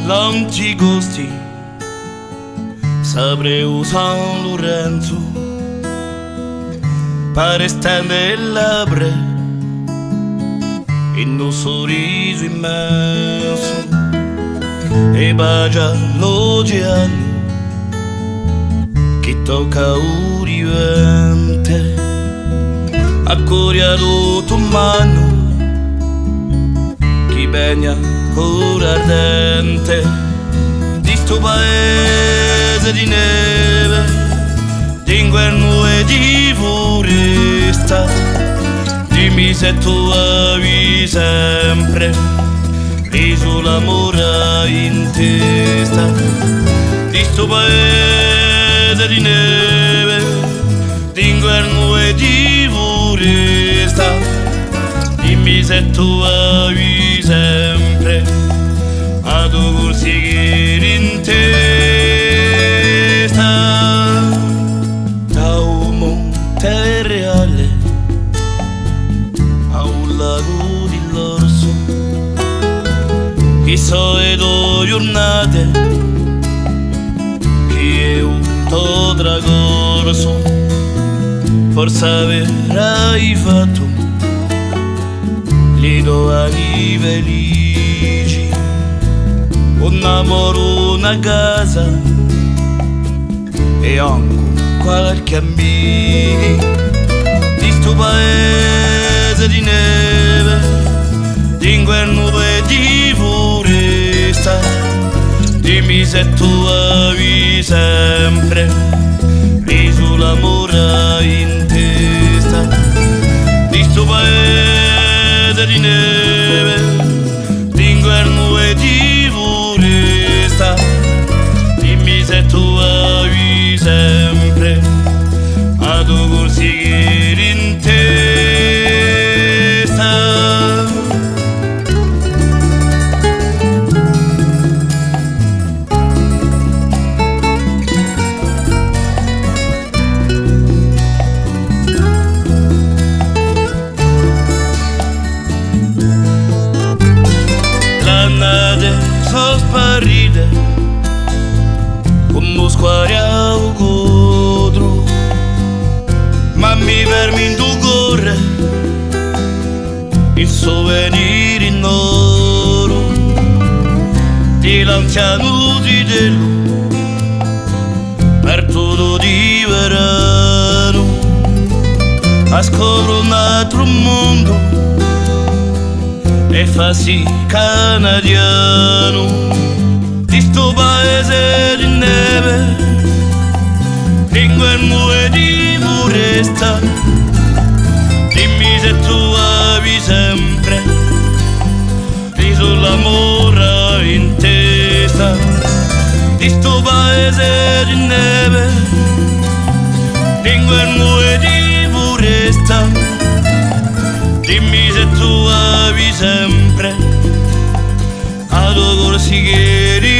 l'Anticosti, Sabreu San Lorenzo, pare stende le labbra in un sorriso immenso e bacia l'oceano che tocca urivente, accoriato tua mano che bagna cora ardente di sto paese di neve, di inverno e di foresta. Dimmi se tu avevi sempre preso l'amore in testa di sto paese di neve, di inverno e di foresta. Dimmi se tu avevi sempre a dover seguire in testa da un monte reale a un lago di l'orso, che so e do giornate che è un tuo trascorso, forse avrai fatto le domani felici, un amore, una casa e anche qualche amico di sto paese di neve, di inverno e di foresta. Dimmi se tu avevi sempre preso l'amore in testa di sto paese di neve, di inverno e di foresta. Dimmi se tu avevi sempre a dover seguire in testa. Sono sparite come squariamo contro, ma mi fermi in tu corre il souvenir in oro di l'anziano zitello per tutto di verano, a scopro un altro mondo e fa sì canadiano di sto paese di neve, di inverno e di foresta. Dimmi se tu avevi sempre preso l'amore in testa di sto paese di neve, di inverno e di foresta. Dimmi se tu avevi sempre a dover seguire